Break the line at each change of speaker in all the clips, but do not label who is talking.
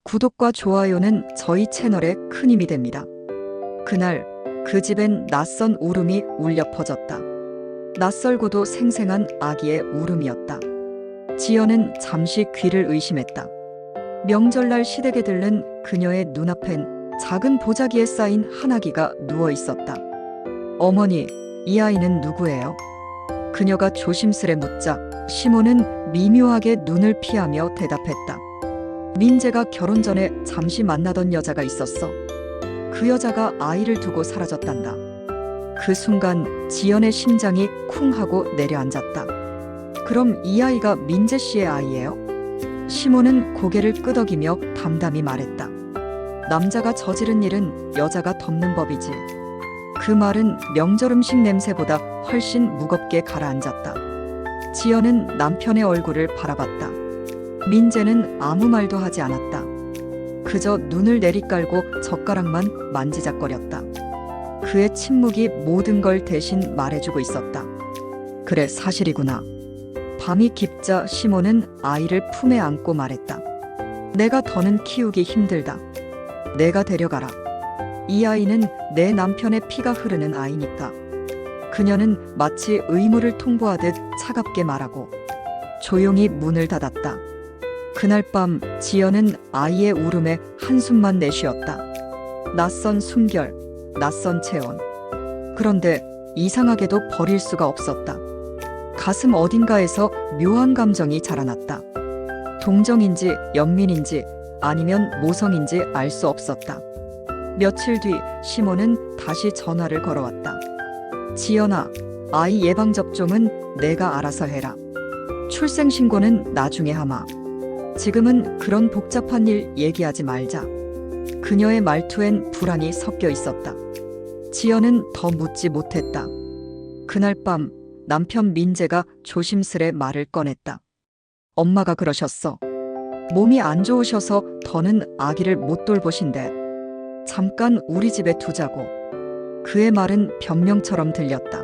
구독과 좋아요는 저희 채널에 큰 힘이 됩니다. 그날 그 집엔 낯선 울음이 울려 퍼졌다. 낯설고도 생생한 아기의 울음이었다. 지연은 잠시 귀를 의심했다. 명절날 시댁에 들른 그녀의 눈앞엔 작은 보자기에 쌓인 한 아기가 누워 있었다. 어머니, 이 아이는 누구예요? 그녀가 조심스레 묻자 시모는 미묘하게 눈을 피하며 대답했다. 민재가 결혼 전에 잠시 만나던 여자가 있었어. 그 여자가 아이를 두고 사라졌단다. 그 순간 지연의 심장이 쿵 하고 내려앉았다. 그럼 이 아이가 민재 씨의 아이예요? 시모는 고개를 끄덕이며 담담히 말했다. 남자가 저지른 일은 여자가 덮는 법이지. 그 말은 명절 음식 냄새보다 훨씬 무겁게 가라앉았다. 지연은 남편의 얼굴을 바라봤다. 민재는 아무 말도 하지 않았다. 그저 눈을 내리깔고 젓가락만 만지작거렸다. 그의 침묵이 모든 걸 대신 말해주고 있었다. 그래, 사실이구나. 밤이 깊자 시모는 아이를 품에 안고 말했다. 내가 더는 키우기 힘들다. 내가 데려가라. 이 아이는 내 남편의 피가 흐르는 아이니까. 그녀는 마치 의무를 통보하듯 차갑게 말하고 조용히 문을 닫았다. 그날 밤 지연은 아이의 울음에 한숨만 내쉬었다. 낯선 숨결, 낯선 체온. 그런데 이상하게도 버릴 수가 없었다. 가슴 어딘가에서 묘한 감정이 자라났다. 동정인지 연민인지 아니면 모성인지 알 수 없었다. 며칠 뒤 시모는 다시 전화를 걸어왔다. 지연아, 아이 예방접종은 내가 알아서 해라. 출생신고는 나중에 하마. 지금은 그런 복잡한 일 얘기하지 말자. 그녀의 말투엔 불안이 섞여 있었다. 지연은 더 묻지 못했다. 그날 밤 남편 민재가 조심스레 말을 꺼냈다. 엄마가 그러셨어. 몸이 안 좋으셔서 더는 아기를 못 돌보신대. 잠깐 우리 집에 두자고. 그의 말은 변명처럼 들렸다.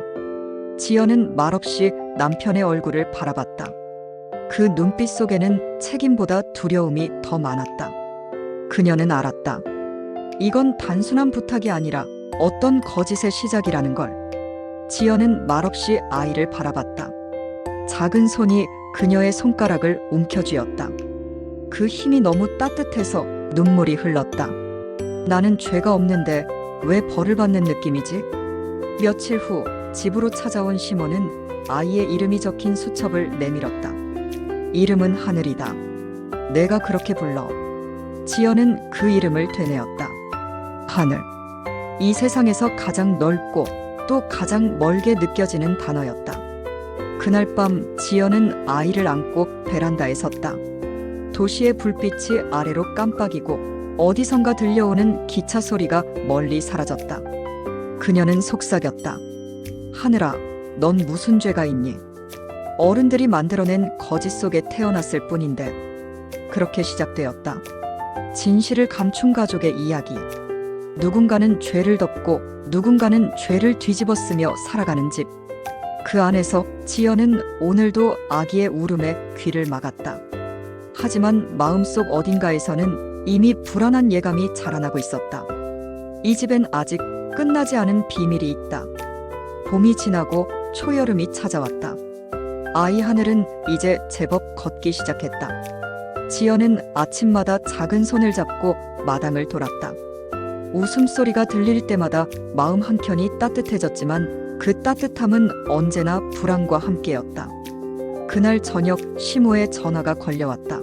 지연은 말없이 남편의 얼굴을 바라봤다. 그 눈빛 속에는 책임보다 두려움이 더 많았다. 그녀는 알았다. 이건 단순한 부탁이 아니라 어떤 거짓의 시작이라는 걸. 지연은 말없이 아이를 바라봤다. 작은 손이 그녀의 손가락을 움켜쥐었다. 그 힘이 너무 따뜻해서 눈물이 흘렀다. 나는 죄가 없는데 왜 벌을 받는 느낌이지? 며칠 후 집으로 찾아온 시모는 아이의 이름이 적힌 수첩을 내밀었다. 이름은 하늘이다. 내가 그렇게 불러. 지연은 그 이름을 되뇌었다. 하늘. 이 세상에서 가장 넓고 또 가장 멀게 느껴지는 단어였다. 그날 밤 지연은 아이를 안고 베란다에 섰다. 도시의 불빛이 아래로 깜빡이고 어디선가 들려오는 기차 소리가 멀리 사라졌다. 그녀는 속삭였다. 하늘아, 넌 무슨 죄가 있니? 어른들이 만들어낸 거짓 속에 태어났을 뿐인데. 그렇게 시작되었다. 진실을 감춘 가족의 이야기. 누군가는 죄를 덮고 누군가는 죄를 뒤집어 쓰며 살아가는 집. 그 안에서 지연은 오늘도 아기의 울음에 귀를 막았다. 하지만 마음속 어딘가에서는 이미 불안한 예감이 자라나고 있었다. 이 집엔 아직 끝나지 않은 비밀이 있다. 봄이 지나고 초여름이 찾아왔다. 아이 하늘은 이제 제법 걷기 시작했다. 지연은 아침마다 작은 손을 잡고 마당을 돌았다. 웃음소리가 들릴 때마다 마음 한켠이 따뜻해졌지만 그 따뜻함은 언제나 불안과 함께였다. 그날 저녁 시모의 전화가 걸려왔다.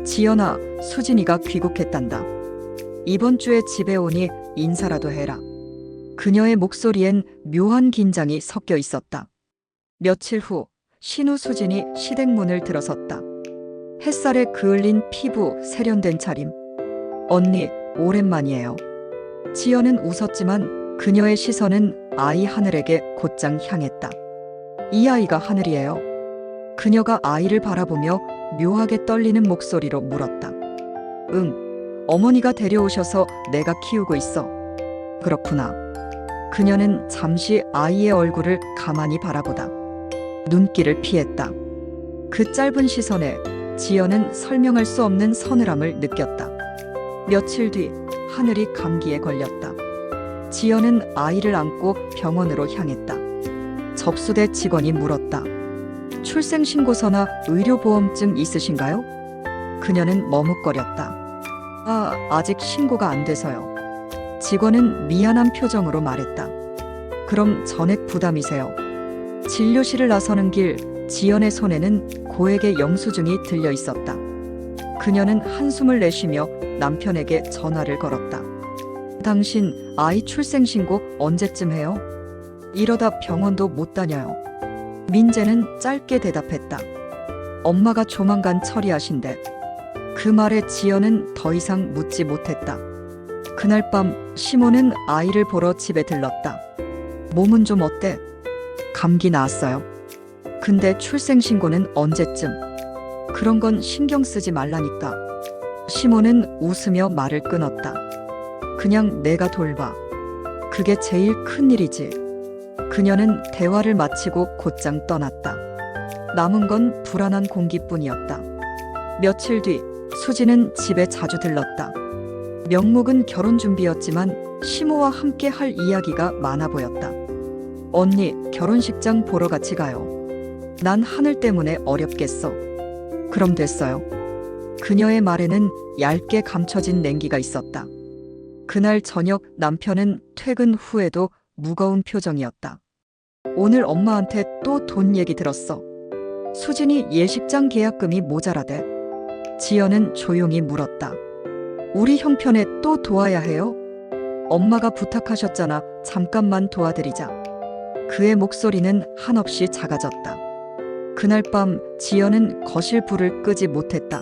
지연아, 수진이가 귀국했단다. 이번 주에 집에 오니 인사라도 해라. 그녀의 목소리엔 묘한 긴장이 섞여 있었다. 며칠 후 신우 수진이 시댁 문을 들어섰다. 햇살에 그을린 피부, 세련된 차림. 언니, 오랜만이에요. 지연은 웃었지만 그녀의 시선은 아이 하늘에게 곧장 향했다. 이 아이가 하늘이에요. 그녀가 아이를 바라보며 묘하게 떨리는 목소리로 물었다. 응, 어머니가 데려오셔서 내가 키우고 있어. 그렇구나. 그녀는 잠시 아이의 얼굴을 가만히 바라보다 눈길을 피했다. 그 짧은 시선에 지연은 설명할 수 없는 서늘함을 느꼈다. 며칠 뒤 하늘이 감기에 걸렸다. 지연은 아이를 안고 병원으로 향했다. 접수대 직원이 물었다. 출생신고서나 의료보험증 있으신가요? 그녀는 머뭇거렸다. 아직 신고가 안 돼서요. 직원은 미안한 표정으로 말했다. 그럼 전액 부담이세요. 진료실을 나서는 길 지연의 손에는 고액의 영수증이 들려 있었다. 그녀는 한숨을 내쉬며 남편에게 전화를 걸었다. 당신 아이 출생신고 언제쯤 해요? 이러다 병원도 못 다녀요. 민재는 짧게 대답했다. 엄마가 조만간 처리하신대. 그 말에 지연은 더 이상 묻지 못했다. 그날 밤 시모는 아이를 보러 집에 들렀다. 몸은 좀 어때? 감기 나았어요. 근데 출생신고는 언제쯤? 그런 건 신경 쓰지 말라니까. 시모는 웃으며 말을 끊었다. 그냥 내가 돌봐. 그게 제일 큰 일이지. 그녀는 대화를 마치고 곧장 떠났다. 남은 건 불안한 공기뿐이었다. 며칠 뒤 수지는 집에 자주 들렀다. 명목은 결혼 준비였지만 시모와 함께 할 이야기가 많아 보였다. 언니, 결혼식장 보러 같이 가요. 난 하늘 때문에 어렵겠어. 그럼 됐어요. 그녀의 말에는 얇게 감춰진 냉기가 있었다. 그날 저녁 남편은 퇴근 후에도 무거운 표정이었다. 오늘 엄마한테 또 돈 얘기 들었어. 수진이 예식장 계약금이 모자라대. 지연은 조용히 물었다. 우리 형편에 또 도와야 해요? 엄마가 부탁하셨잖아. 잠깐만 도와드리자. 그의 목소리는 한없이 작아졌다. 그날 밤 지연은 거실 불을 끄지 못했다.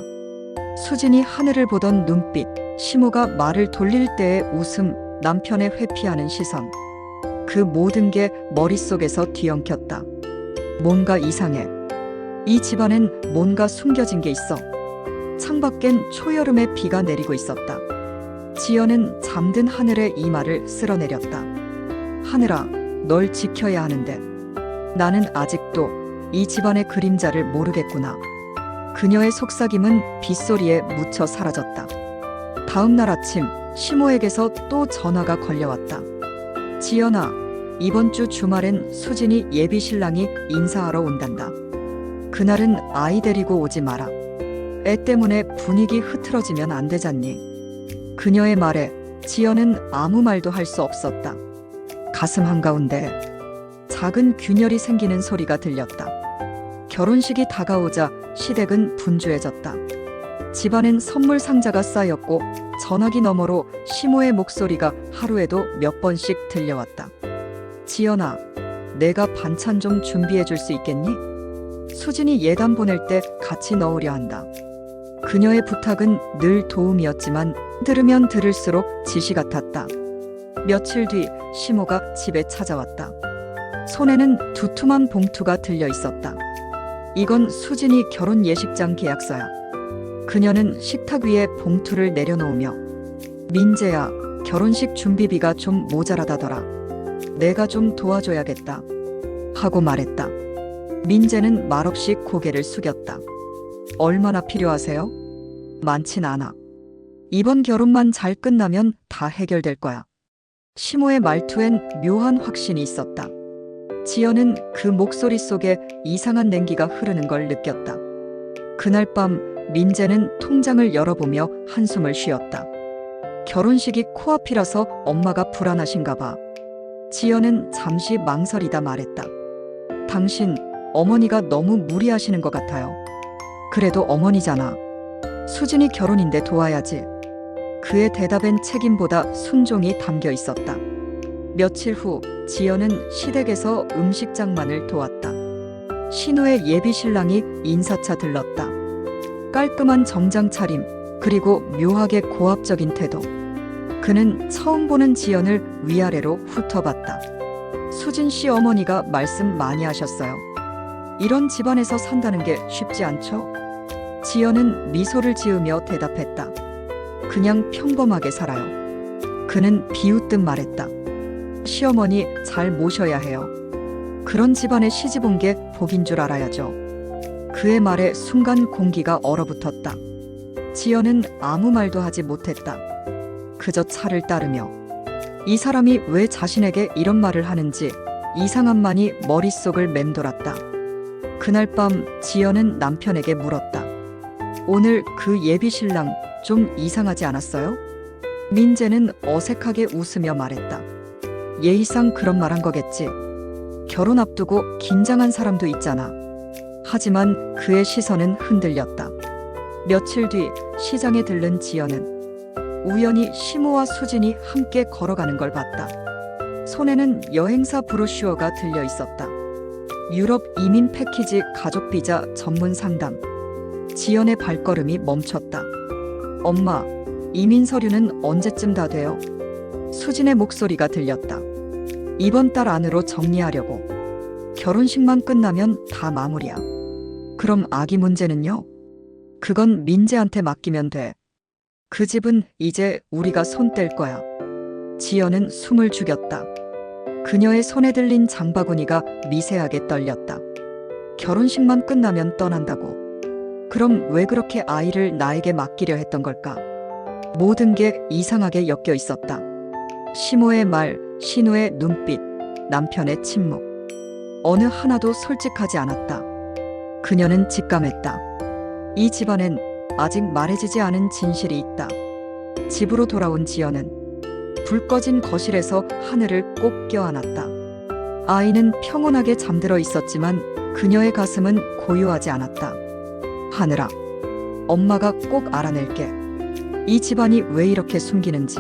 수진이 하늘을 보던 눈빛, 시모가 말을 돌릴 때의 웃음, 남편의 회피하는 시선. 그 모든 게 머릿속에서 뒤엉켰다. 뭔가 이상해. 이 집안엔 뭔가 숨겨진 게 있어. 창밖엔 초여름의 비가 내리고 있었다. 지연은 잠든 하늘의 이마를 쓸어내렸다. 하늘아, 널 지켜야 하는데 나는 아직도 이 집안의 그림자를 모르겠구나. 그녀의 속삭임은 빗소리에 묻혀 사라졌다. 다음 날 아침 시모에게서 또 전화가 걸려왔다. 지연아, 이번 주 주말엔 수진이 예비 신랑이 인사하러 온단다. 그날은 아이 데리고 오지 마라. 애 때문에 분위기 흐트러지면 안 되잖니. 그녀의 말에 지연은 아무 말도 할 수 없었다. 가슴 한가운데 작은 균열이 생기는 소리가 들렸다. 결혼식이 다가오자 시댁은 분주해졌다. 집안엔 선물 상자가 쌓였고 전화기 너머로 시모의 목소리가 하루에도 몇 번씩 들려왔다. 지연아, 내가 반찬 좀 준비해 줄 수 있겠니? 수진이 예단 보낼 때 같이 넣으려 한다. 그녀의 부탁은 늘 도움이었지만 들으면 들을수록 지시 같았다. 며칠 뒤 시모가 집에 찾아왔다. 손에는 두툼한 봉투가 들려 있었다. 이건 수진이 결혼 예식장 계약서야. 그녀는 식탁 위에 봉투를 내려놓으며 민재야, 결혼식 준비비가 좀 모자라다더라. 내가 좀 도와줘야겠다. 하고 말했다. 민재는 말없이 고개를 숙였다. 얼마나 필요하세요? 많진 않아. 이번 결혼만 잘 끝나면 다 해결될 거야. 시모의 말투엔 묘한 확신이 있었다. 지연은 그 목소리 속에 이상한 냉기가 흐르는 걸 느꼈다. 그날 밤 민재는 통장을 열어보며 한숨을 쉬었다. 결혼식이 코앞이라서 엄마가 불안하신가 봐. 지연은 잠시 망설이다 말했다. 당신 어머니가 너무 무리하시는 것 같아요. 그래도 어머니잖아. 수진이 결혼인데 도와야지. 그의 대답엔 책임보다 순종이 담겨 있었다. 며칠 후 지연은 시댁에서 음식장만을 도왔다. 신우의 예비 신랑이 인사차 들렀다. 깔끔한 정장 차림, 그리고 묘하게 고압적인 태도. 그는 처음 보는 지연을 위아래로 훑어봤다. 수진 씨 어머니가 말씀 많이 하셨어요. 이런 집안에서 산다는 게 쉽지 않죠? 지연은 미소를 지으며 대답했다. 그냥 평범하게 살아요. 그는 비웃듯 말했다. 시어머니 잘 모셔야 해요. 그런 집안에 시집 온 게 복인 줄 알아야죠. 그의 말에 순간 공기가 얼어붙었다. 지연은 아무 말도 하지 못했다. 그저 차를 따르며 이 사람이 왜 자신에게 이런 말을 하는지 이상함만이 머릿속을 맴돌았다. 그날 밤 지연은 남편에게 물었다. 오늘 그 예비 신랑 좀 이상하지 않았어요? 민재는 어색하게 웃으며 말했다. 예의상 그런 말 한 거겠지. 결혼 앞두고 긴장한 사람도 있잖아. 하지만 그의 시선은 흔들렸다. 며칠 뒤 시장에 들른 지연은 우연히 시모와 수진이 함께 걸어가는 걸 봤다. 손에는 여행사 브로슈어가 들려 있었다. 유럽 이민 패키지 가족 비자 전문 상담. 지연의 발걸음이 멈췄다. 엄마, 이민 서류는 언제쯤 다 돼요? 수진의 목소리가 들렸다. 이번 달 안으로 정리하려고. 결혼식만 끝나면 다 마무리야. 그럼 아기 문제는요? 그건 민재한테 맡기면 돼. 그 집은 이제 우리가 손 뗄 거야. 지연은 숨을 죽였다. 그녀의 손에 들린 장바구니가 미세하게 떨렸다. 결혼식만 끝나면 떠난다고. 그럼 왜 그렇게 아이를 나에게 맡기려 했던 걸까? 모든 게 이상하게 엮여 있었다. 시모의 말, 신우의 눈빛, 남편의 침묵. 어느 하나도 솔직하지 않았다. 그녀는 직감했다. 이 집안엔 아직 말해지지 않은 진실이 있다. 집으로 돌아온 지연은 불 꺼진 거실에서 하늘을 꼭 껴안았다. 아이는 평온하게 잠들어 있었지만 그녀의 가슴은 고요하지 않았다. 하늘아, 엄마가 꼭 알아낼게. 이 집안이 왜 이렇게 숨기는지.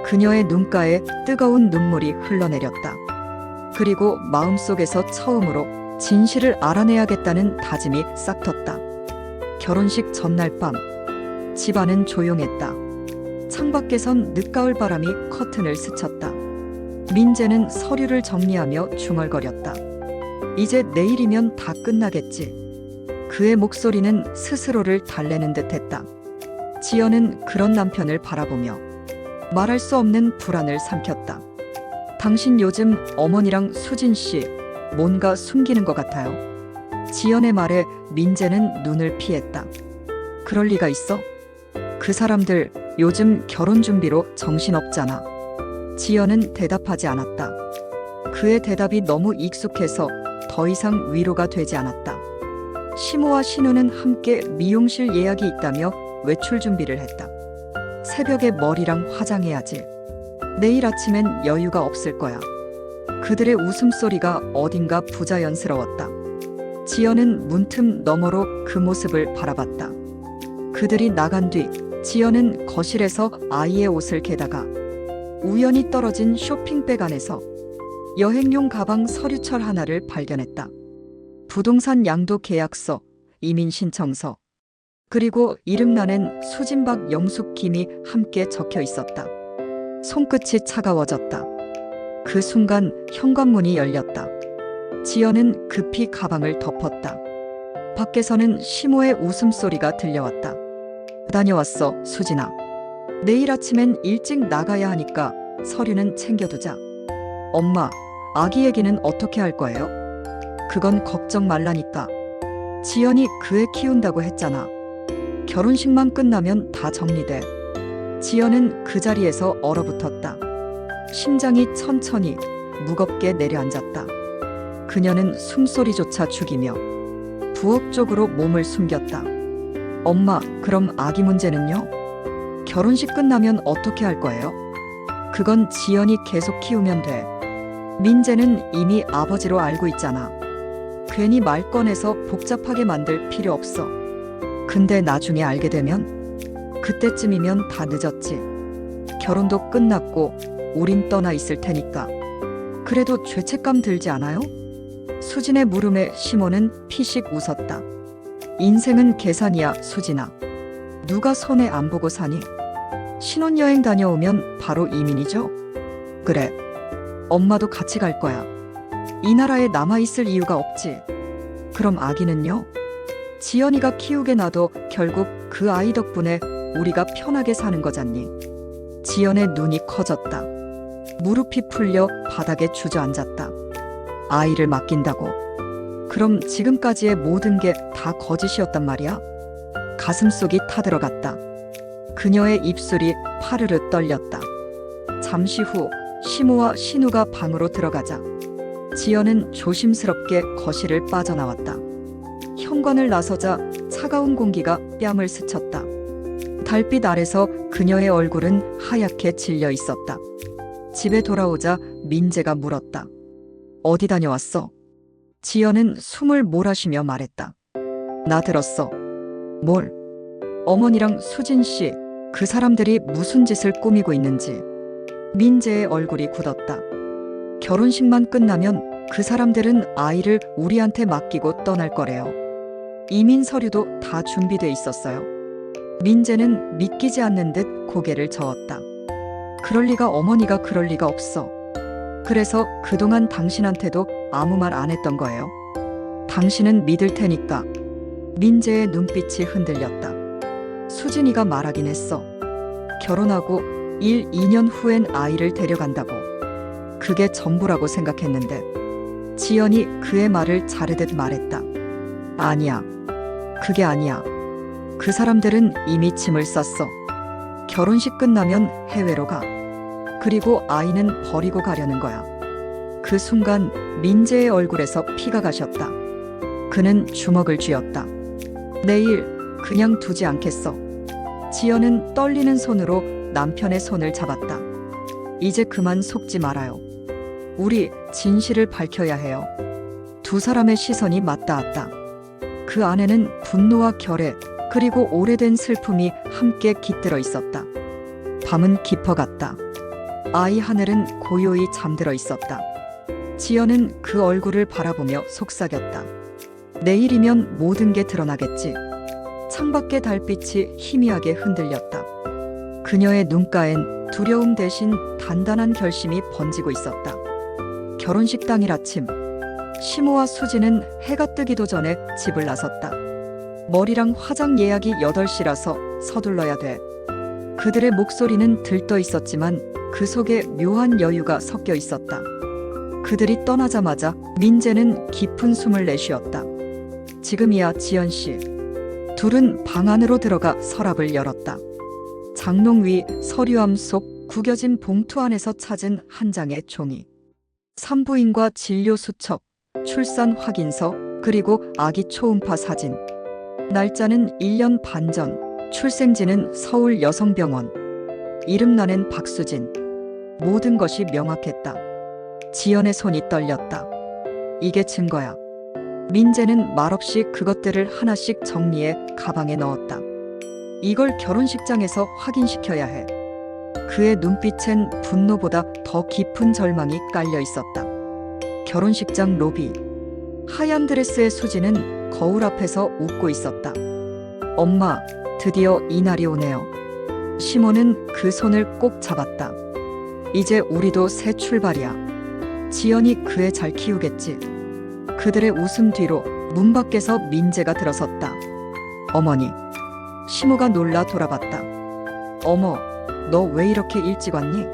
그녀의 눈가에 뜨거운 눈물이 흘러내렸다. 그리고 마음속에서 처음으로 진실을 알아내야겠다는 다짐이 싹 텄다. 결혼식 전날 밤, 집안은 조용했다. 창밖에선 늦가을 바람이 커튼을 스쳤다. 민재는 서류를 정리하며 중얼거렸다. 이제 내일이면 다 끝나겠지. 그의 목소리는 스스로를 달래는 듯했다. 지연은 그런 남편을 바라보며 말할 수 없는 불안을 삼켰다. 당신 요즘 어머니랑 수진 씨 뭔가 숨기는 것 같아요. 지연의 말에 민재는 눈을 피했다. 그럴 리가 있어? 그 사람들 요즘 결혼 준비로 정신없잖아. 지연은 대답하지 않았다. 그의 대답이 너무 익숙해서 더 이상 위로가 되지 않았다. 시모와 신우는 함께 미용실 예약이 있다며 외출 준비를 했다. 새벽에 머리랑 화장해야지. 내일 아침엔 여유가 없을 거야. 그들의 웃음소리가 어딘가 부자연스러웠다. 지연은 문틈 너머로 그 모습을 바라봤다. 그들이 나간 뒤 지연은 거실에서 아이의 옷을 개다가 우연히 떨어진 쇼핑백 안에서 여행용 가방 서류철 하나를 발견했다. 부동산 양도 계약서, 이민 신청서, 그리고 이름란엔 수진박 영숙 김이 함께 적혀 있었다. 손끝이 차가워졌다. 그 순간 현관문이 열렸다. 지연은 급히 가방을 덮었다. 밖에서는 시모의 웃음소리가 들려왔다. 다녀왔어, 수진아. 내일 아침엔 일찍 나가야 하니까 서류는 챙겨두자. 엄마, 아기 얘기는 어떻게 할 거예요? 그건 걱정 말라니까. 지연이 그 애 키운다고 했잖아. 결혼식만 끝나면 다 정리돼. 지연은 그 자리에서 얼어붙었다. 심장이 천천히 무겁게 내려앉았다. 그녀는 숨소리조차 죽이며 부엌 쪽으로 몸을 숨겼다. 엄마, 그럼 아기 문제는요? 결혼식 끝나면 어떻게 할 거예요? 그건 지연이 계속 키우면 돼. 민재는 이미 아버지로 알고 있잖아. 괜히 말 꺼내서 복잡하게 만들 필요 없어. 근데 나중에 알게 되면 그때쯤이면 다 늦었지. 결혼도 끝났고 우린 떠나 있을 테니까. 그래도 죄책감 들지 않아요? 수진의 물음에 시모는 피식 웃었다. 인생은 계산이야, 수진아. 누가 손해 안 보고 사니? 신혼여행 다녀오면 바로 이민이죠? 그래. 엄마도 같이 갈 거야. 이 나라에 남아있을 이유가 없지. 그럼 아기는요? 지연이가 키우게 놔도 결국 그 아이 덕분에 우리가 편하게 사는 거잖니. 지연의 눈이 커졌다. 무릎이 풀려 바닥에 주저앉았다. 아이를 맡긴다고? 그럼 지금까지의 모든 게 다 거짓이었단 말이야? 가슴속이 타들어갔다. 그녀의 입술이 파르르 떨렸다. 잠시 후 시모와 신우가 방으로 들어가자 지연은 조심스럽게 거실을 빠져나왔다. 현관을 나서자 차가운 공기가 뺨을 스쳤다. 달빛 아래서 그녀의 얼굴은 하얗게 질려 있었다. 집에 돌아오자 민재가 물었다. 어디 다녀왔어? 지연은 숨을 몰아쉬며 말했다. 나 들었어. 뭘? 어머니랑 수진 씨, 그 사람들이 무슨 짓을 꾸미고 있는지. 민재의 얼굴이 굳었다. 결혼식만 끝나면 그 사람들은 아이를 우리한테 맡기고 떠날 거래요. 이민 서류도 다 준비돼 있었어요. 민재는 믿기지 않는 듯 고개를 저었다. 그럴 리가, 어머니가 그럴 리가 없어. 그래서 그동안 당신한테도 아무 말 안 했던 거예요. 당신은 믿을 테니까. 민재의 눈빛이 흔들렸다. 수진이가 말하긴 했어. 결혼하고 1, 2년 후엔 아이를 데려간다고. 그게 전부라고 생각했는데. 지연이 그의 말을 자르듯 말했다. 아니야. 그게 아니야. 그 사람들은 이미 짐을 쌌어. 결혼식 끝나면 해외로 가. 그리고 아이는 버리고 가려는 거야. 그 순간 민재의 얼굴에서 피가 가셨다. 그는 주먹을 쥐었다. 내일 그냥 두지 않겠어. 지연은 떨리는 손으로 남편의 손을 잡았다. 이제 그만 속지 말아요. 우리 진실을 밝혀야 해요. 두 사람의 시선이 맞닿았다. 그 안에는 분노와 결애, 그리고 오래된 슬픔이 함께 깃들어 있었다. 밤은 깊어갔다. 아이 하늘은 고요히 잠들어 있었다. 지연은 그 얼굴을 바라보며 속삭였다. 내일이면 모든 게 드러나겠지. 창밖의 달빛이 희미하게 흔들렸다. 그녀의 눈가엔 두려움 대신 단단한 결심이 번지고 있었다. 결혼식 당일 아침, 시모와 수지는 해가 뜨기도 전에 집을 나섰다. 머리랑 화장 예약이 8시라서 서둘러야 돼. 그들의 목소리는 들떠 있었지만 그 속에 묘한 여유가 섞여 있었다. 그들이 떠나자마자 민재는 깊은 숨을 내쉬었다. 지금이야, 지연 씨. 둘은 방 안으로 들어가 서랍을 열었다. 장롱 위 서류함 속 구겨진 봉투 안에서 찾은 한 장의 종이. 산부인과 진료 수첩, 출산 확인서, 그리고 아기 초음파 사진. 날짜는 1년 반 전, 출생지는 서울 여성병원. 이름란엔 박수진. 모든 것이 명확했다. 지연의 손이 떨렸다. 이게 증거야. 민재는 말없이 그것들을 하나씩 정리해 가방에 넣었다. 이걸 결혼식장에서 확인시켜야 해. 그의 눈빛엔 분노보다 더 깊은 절망이 깔려 있었다. 결혼식장 로비. 하얀 드레스의 수지는 거울 앞에서 웃고 있었다. 엄마, 드디어 이날이 오네요. 시모는 그 손을 꼭 잡았다. 이제 우리도 새 출발이야. 지연이 그 애 잘 키우겠지. 그들의 웃음 뒤로 문 밖에서 민재가 들어섰다. 어머니. 시모가 놀라 돌아봤다. 어머, 너 왜 이렇게 일찍 왔니?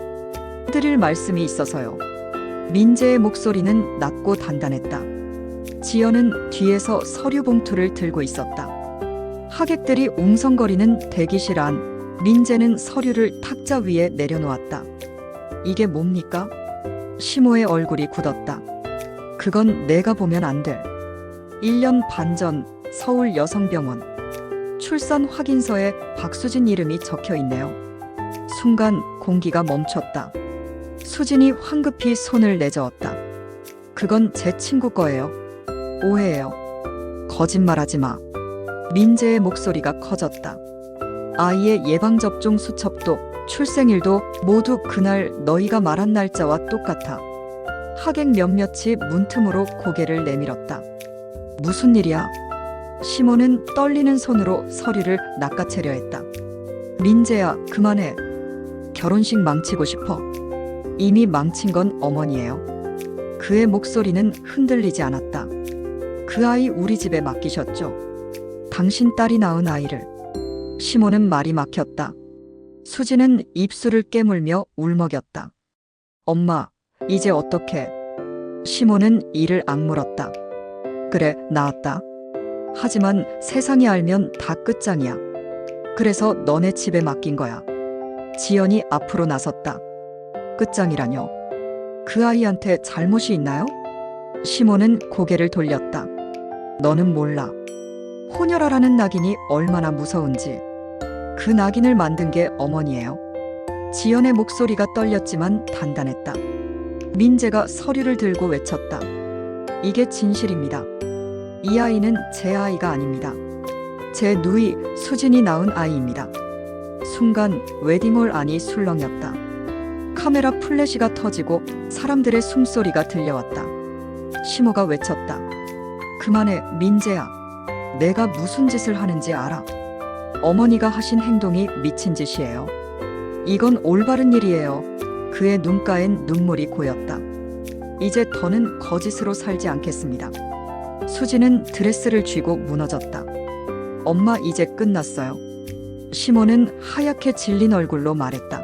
드릴 말씀이 있어서요. 민재의 목소리는 낮고 단단했다. 지연은 뒤에서 서류 봉투를 들고 있었다. 하객들이 웅성거리는 대기실 안, 민재는 서류를 탁자 위에 내려놓았다. 이게 뭡니까? 시모의 얼굴이 굳었다. 그건 내가 보면 안 돼. 1년 반 전 서울 여성병원. 출산 확인서에 박수진 이름이 적혀 있네요. 순간 공기가 멈췄다. 수진이 황급히 손을 내저었다. 그건 제 친구 거예요. 오해예요. 거짓말하지 마. 민재의 목소리가 커졌다. 아이의 예방접종 수첩도 출생일도 모두 그날 너희가 말한 날짜와 똑같아. 하객 몇몇이 문틈으로 고개를 내밀었다. 무슨 일이야? 시모는 떨리는 손으로 서류를 낚아채려 했다. 민재야, 그만해. 결혼식 망치고 싶어. 이미 망친 건 어머니예요. 그의 목소리는 흔들리지 않았다. 그 아이 우리 집에 맡기셨죠. 당신 딸이 낳은 아이를. 시모는 말이 막혔다. 수지는 입술을 깨물며 울먹였다. 엄마, 이제 어떡해? 시모는 이를 악물었다. 그래, 나았다. 하지만 세상이 알면 다 끝장이야. 그래서 너네 집에 맡긴 거야. 지연이 앞으로 나섰다. 끝장이라뇨? 그 아이한테 잘못이 있나요? 시몬은 고개를 돌렸다. 너는 몰라. 혼혈아라는 낙인이 얼마나 무서운지. 그 낙인을 만든 게 어머니예요. 지연의 목소리가 떨렸지만 단단했다. 민재가 서류를 들고 외쳤다. 이게 진실입니다. 이 아이는 제 아이가 아닙니다. 제 누이 수진이 낳은 아이입니다. 순간 웨딩홀 안이 술렁였다. 카메라 플래시가 터지고 사람들의 숨소리가 들려왔다. 시모가 외쳤다. 그만해, 민재야. 내가 무슨 짓을 하는지 알아. 어머니가 하신 행동이 미친 짓이에요. 이건 올바른 일이에요. 그의 눈가엔 눈물이 고였다. 이제 더는 거짓으로 살지 않겠습니다. 수지는 드레스를 쥐고 무너졌다. 엄마, 이제 끝났어요. 시모는 하얗게 질린 얼굴로 말했다.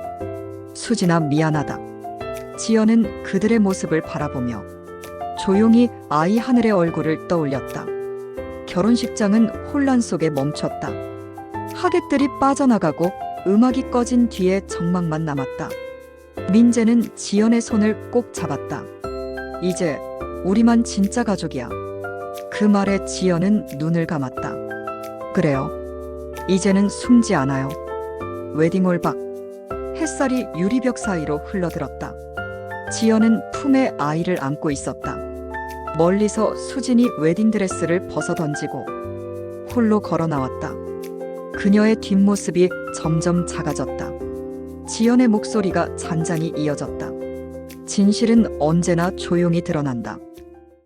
수진아, 미안하다. 지연은 그들의 모습을 바라보며 조용히 아이 하늘의 얼굴을 떠올렸다. 결혼식장은 혼란 속에 멈췄다. 하객들이 빠져나가고 음악이 꺼진 뒤에 정막만 남았다. 민재는 지연의 손을 꼭 잡았다. 이제 우리만 진짜 가족이야. 그 말에 지연은 눈을 감았다. 그래요. 이제는 숨지 않아요. 웨딩홀 밖. 햇살이 유리벽 사이로 흘러들었다. 지연은 품에 아이를 안고 있었다. 멀리서 수진이 웨딩드레스를 벗어던지고 홀로 걸어 나왔다. 그녀의 뒷모습이 점점 작아졌다. 지연의 목소리가 잔잔히 이어졌다. 진실은 언제나 조용히 드러난다.